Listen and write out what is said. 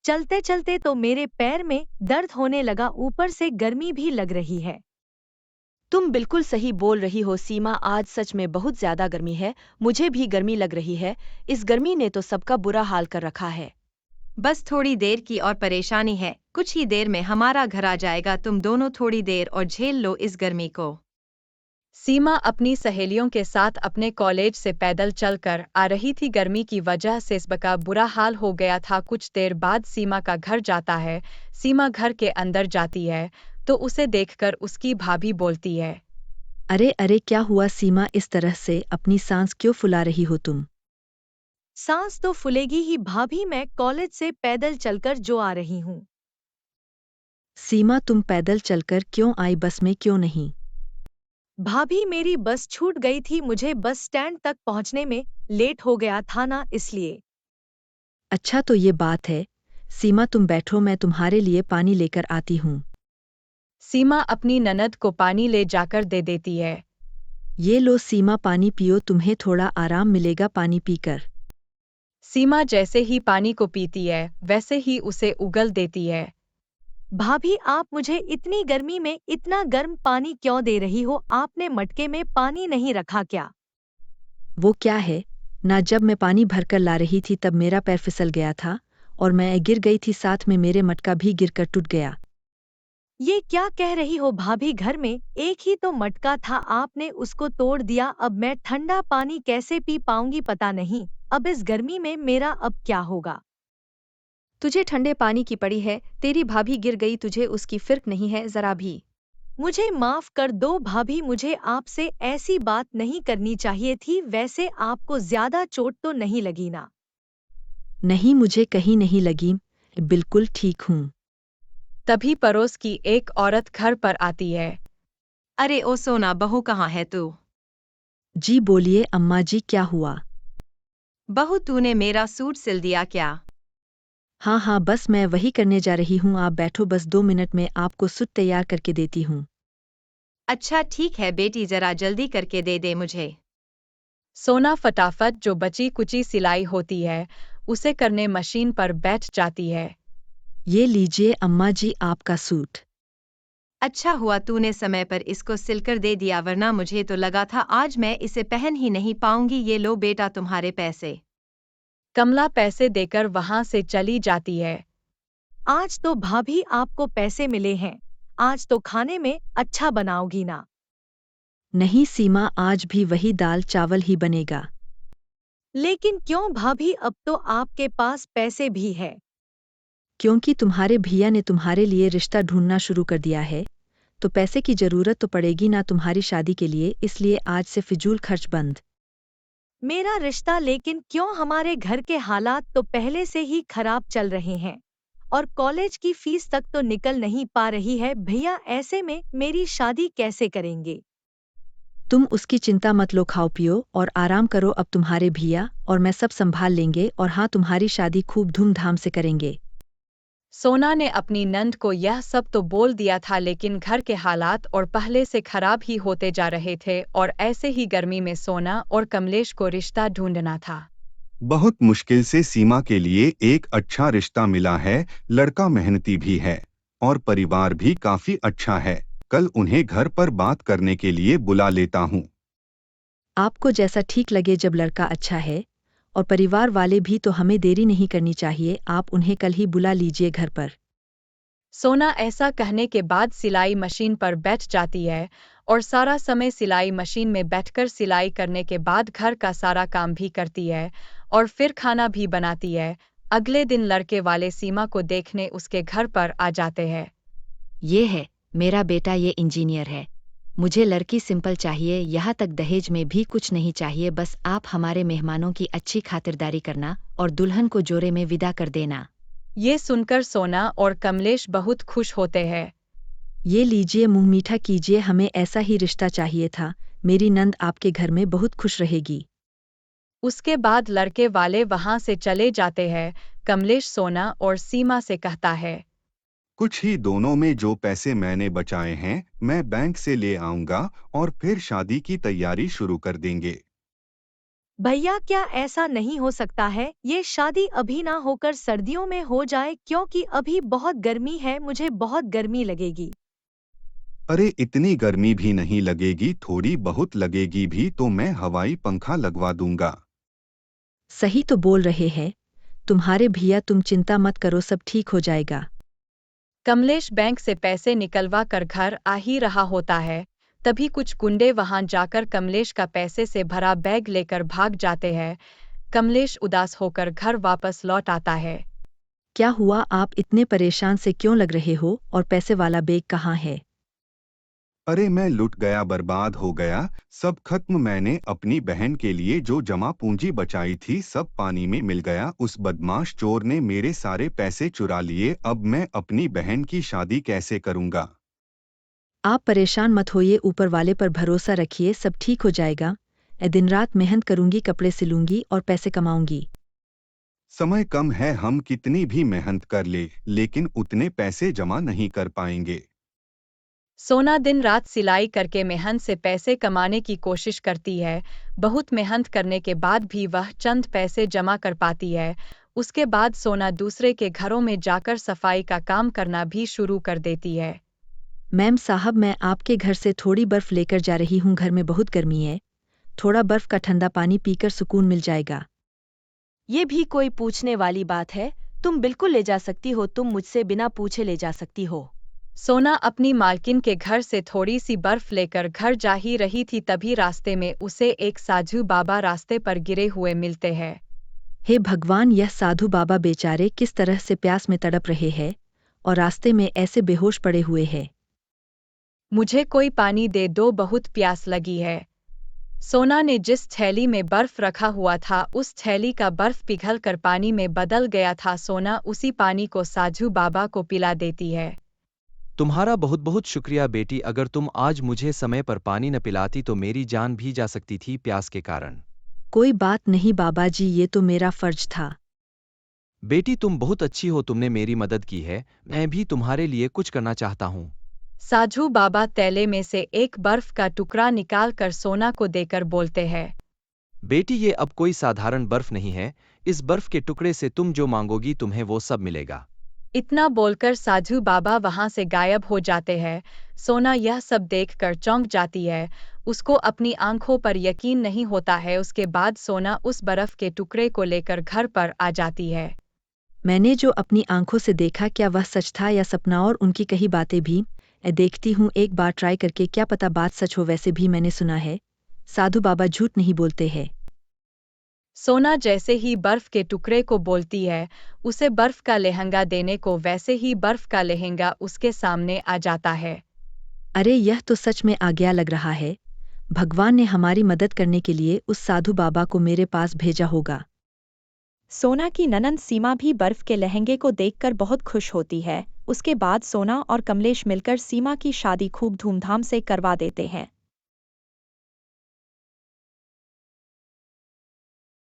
चलते चलते तो मेरे पैर में दर्द होने लगा, ऊपर से गर्मी भी लग रही है। तुम बिल्कुल सही बोल रही हो सीमा, आज सच में बहुत ज्यादा गर्मी है। मुझे भी गर्मी लग रही है। इस गर्मी ने तो सबका बुरा हाल कर रखा है। बस थोड़ी देर की और परेशानी है, कुछ ही देर में हमारा घर आ जाएगा। तुम दोनों थोड़ी देर और झेल लो इस गर्मी को। सीमा अपनी सहेलियों के साथ अपने कॉलेज से पैदल चलकर आ रही थी। गर्मी की वजह से सबका बुरा हाल हो गया था। कुछ देर बाद सीमा का घर जाता है। सीमा घर के अंदर जाती है तो उसे देखकर उसकी भाभी बोलती है। अरे अरे, क्या हुआ सीमा, इस तरह से अपनी सांस क्यों फुला रही हो तुम? सांस तो फूलेगी ही भाभी, मैं कॉलेज से पैदल चलकर जो आ रही हूँ। सीमा, तुम पैदल चलकर क्यों आई, बस में क्यों नहीं? भाभी मेरी बस छूट गई थी, मुझे बस स्टैंड तक पहुँचने में लेट हो गया था ना, इसलिए। अच्छा तो ये बात है। सीमा तुम बैठो, मैं तुम्हारे लिए पानी लेकर आती हूँ। सीमा अपनी ननद को पानी ले जाकर दे देती है। ये लो सीमा, पानी पियो, तुम्हें थोड़ा आराम मिलेगा पानी पीकर। सीमा जैसे ही पानी को पीती है वैसे ही उसे उगल देती है। भाभी आप मुझे इतनी गर्मी में इतना गर्म पानी क्यों दे रही हो? आपने मटके में पानी नहीं रखा क्या? वो क्या है ना, जब मैं पानी भरकर ला रही थी तब मेरा पैर फिसल गया था और मैं गिर गई थी, साथ में मेरे मटका भी गिरकर टूट गया। ये क्या कह रही हो भाभी, घर में एक ही तो मटका था, आपने उसको तोड़ दिया। अब मैं ठंडा पानी कैसे पी पाऊंगी पता नहीं। अब इस गर्मी में मेरा अब क्या होगा? तुझे ठंडे पानी की पड़ी है, तेरी भाभी गिर गई, तुझे उसकी फिक्र नहीं है जरा भी। मुझे माफ कर दो भाभी, मुझे आपसे ऐसी बात नहीं करनी चाहिए थी। वैसे आपको ज्यादा चोट तो नहीं लगी ना? नहीं, मुझे कहीं नहीं लगी, बिल्कुल ठीक हूँ। तभी पड़ोस की एक औरत घर पर आती है। अरे ओ सोना बहू, कहाँ है तू? जी बोलिए अम्मा जी, क्या हुआ? बहू तूने मेरा सूट सिल दिया क्या? हाँ हाँ, बस मैं वही करने जा रही हूँ, आप बैठो, बस 2 मिनट में आपको सूट तैयार करके देती हूँ। अच्छा ठीक है बेटी, जरा जल्दी करके दे दे मुझे। सोना फटाफट जो बची कुची सिलाई होती है उसे करने मशीन पर बैठ जाती है। ये लीजिए अम्मा जी आपका सूट। अच्छा हुआ तूने समय पर इसको सिलकर दे दिया, वरना मुझे तो लगा था आज मैं इसे पहन ही नहीं पाऊंगी। ये लो बेटा तुम्हारे पैसे। कमला पैसे देकर वहां से चली जाती है। आज तो भाभी आपको पैसे मिले हैं, आज तो खाने में अच्छा बनाओगी ना? नहीं सीमा, आज भी वही दाल चावल ही बनेगा। लेकिन क्यों भाभी, अब तो आपके पास पैसे भी है। क्योंकि तुम्हारे भैया ने तुम्हारे लिए रिश्ता ढूंढना शुरू कर दिया है, तो पैसे की जरूरत तो पड़ेगी ना तुम्हारी शादी के लिए, इसलिए आज से फिजूल खर्च बंद। मेरा रिश्ता? लेकिन क्यों, हमारे घर के हालात तो पहले से ही खराब चल रहे हैं और कॉलेज की फीस तक तो निकल नहीं पा रही है। भैया ऐसे में मेरी शादी कैसे करेंगे? तुम उसकी चिंता मत लो, खाओ पियो और आराम करो, अब तुम्हारे भैया और मैं सब संभाल लेंगे, और हाँ, तुम्हारी शादी खूब धूमधाम से करेंगे। सोना ने अपनी नंद को यह सब तो बोल दिया था, लेकिन घर के हालात और पहले से खराब ही होते जा रहे थे और ऐसे ही गर्मी में सोना और कमलेश को रिश्ता ढूंढना था। बहुत मुश्किल से सीमा के लिए एक अच्छा रिश्ता मिला है। लड़का मेहनती भी है और परिवार भी काफी अच्छा है। कल उन्हें घर पर बात करने के लिए बुला लेता हूँ। आपको जैसा ठीक लगे, जब लड़का अच्छा है और परिवार वाले भी, तो हमें देरी नहीं करनी चाहिए, आप उन्हें कल ही बुला लीजिए घर पर। सोना ऐसा कहने के बाद सिलाई मशीन पर बैठ जाती है और सारा समय सिलाई मशीन में बैठकर सिलाई करने के बाद घर का सारा काम भी करती है और फिर खाना भी बनाती है। अगले दिन लड़के वाले सीमा को देखने उसके घर पर आ जाते हैं। ये है मेरा बेटा, ये इंजीनियर है। मुझे लड़की सिंपल चाहिए, यहाँ तक दहेज में भी कुछ नहीं चाहिए, बस आप हमारे मेहमानों की अच्छी खातिरदारी करना और दुल्हन को जोड़े में विदा कर देना। ये सुनकर सोना और कमलेश बहुत खुश होते हैं। ये लीजिए, मुंह मीठा कीजिए, हमें ऐसा ही रिश्ता चाहिए था, मेरी नंद आपके घर में बहुत खुश रहेगी। उसके बाद लड़के वाले वहां से चले जाते हैं। कमलेश सोना और सीमा से कहता है, कुछ ही दोनों में जो पैसे मैंने बचाए हैं मैं बैंक से ले आऊंगा और फिर शादी की तैयारी शुरू कर देंगे। भैया क्या ऐसा नहीं हो सकता है, ये शादी अभी ना होकर सर्दियों में हो जाए क्योंकि अभी बहुत गर्मी है, मुझे बहुत गर्मी लगेगी। अरे इतनी गर्मी भी नहीं लगेगी, थोड़ी बहुत लगेगी भी तो मैं हवाई पंखा लगवा दूंगा। सही तो बोल रहे हैं तुम्हारे भैया, तुम चिंता मत करो, सब ठीक हो जाएगा। कमलेश बैंक से पैसे निकलवा कर घर आ ही रहा होता है, तभी कुछ गुंडे वहां जाकर कमलेश का पैसे से भरा बैग लेकर भाग जाते हैं। कमलेश उदास होकर घर वापस लौट आता है। क्या हुआ, आप इतने परेशान से क्यों लग रहे हो, और पैसे वाला बैग कहाँ है? अरे मैं लुट गया, बर्बाद हो गया, सब खत्म। मैंने अपनी बहन के लिए जो जमा पूंजी बचाई थी सब पानी में मिल गया। उस बदमाश चोर ने मेरे सारे पैसे चुरा लिए। अब मैं अपनी बहन की शादी कैसे करूंगा? आप परेशान मत होइए, ऊपर वाले पर भरोसा रखिए, सब ठीक हो जाएगा। मैं दिन रात मेहनत करूंगी, कपड़े सिलूंगी और पैसे कमाऊंगी। समय कम है, हम कितनी भी मेहनत कर ले लेकिन उतने पैसे जमा नहीं कर पाएंगे। सोना दिन रात सिलाई करके मेहनत से पैसे कमाने की कोशिश करती है। बहुत मेहनत करने के बाद भी वह चंद पैसे जमा कर पाती है। उसके बाद सोना दूसरे के घरों में जाकर सफाई का काम करना भी शुरू कर देती है। मैम साहब, मैं आपके घर से थोड़ी बर्फ लेकर जा रही हूँ, घर में बहुत गर्मी है, थोड़ा बर्फ का ठंडा पानी पीकर सुकून मिल जाएगा। ये भी कोई पूछने वाली बात है? तुम बिल्कुल ले जा सकती हो, तुम मुझसे बिना पूछे ले जा सकती हो। सोना अपनी मालकिन के घर से थोड़ी सी बर्फ लेकर घर जा ही रही थी, तभी रास्ते में उसे एक साधु बाबा रास्ते पर गिरे हुए मिलते हैं। हे भगवान, यह साधु बाबा बेचारे किस तरह से प्यास में तड़प रहे हैं और रास्ते में ऐसे बेहोश पड़े हुए हैं। मुझे कोई पानी दे दो, बहुत प्यास लगी है। सोना ने जिस थैली में बर्फ रखा हुआ था उस थैली का बर्फ पिघलकर पानी में बदल गया था। सोना उसी पानी को साधु बाबा को पिला देती है। तुम्हारा बहुत बहुत शुक्रिया बेटी, अगर तुम आज मुझे समय पर पानी न पिलाती तो मेरी जान भी जा सकती थी प्यास के कारण। कोई बात नहीं बाबा जी, ये तो मेरा फर्ज था। बेटी तुम बहुत अच्छी हो, तुमने मेरी मदद की है, मैं भी तुम्हारे लिए कुछ करना चाहता हूँ। साधु बाबा तैले में से एक बर्फ का टुकड़ा निकालकर सोना को देकर बोलते हैं। बेटी ये अब कोई साधारण बर्फ नहीं है, इस बर्फ के टुकड़े से तुम जो मांगोगी तुम्हें वो सब मिलेगा। इतना बोलकर साधु बाबा वहां से गायब हो जाते हैं। सोना यह सब देखकर चौंक जाती है, उसको अपनी आंखों पर यकीन नहीं होता है। उसके बाद सोना उस बर्फ के टुकड़े को लेकर घर पर आ जाती है। मैंने जो अपनी आंखों से देखा, क्या वह सच था या सपना? और उनकी कही बातें भी मैं देखती हूँ, एक बार ट्राई करके, क्या पता बात सच हो। वैसे भी मैंने सुना है साधु बाबा झूठ नहीं बोलते हैं। सोना जैसे ही बर्फ के टुकड़े को बोलती है उसे बर्फ का लहंगा देने को, वैसे ही बर्फ का लहंगा उसके सामने आ जाता है। अरे यह तो सच में आ गया लग रहा है, भगवान ने हमारी मदद करने के लिए उस साधु बाबा को मेरे पास भेजा होगा। सोना की ननंद सीमा भी बर्फ के लहंगे को देखकर बहुत खुश होती है। उसके बाद सोना और कमलेश मिलकर सीमा की शादी खूब धूमधाम से करवा देते हैं।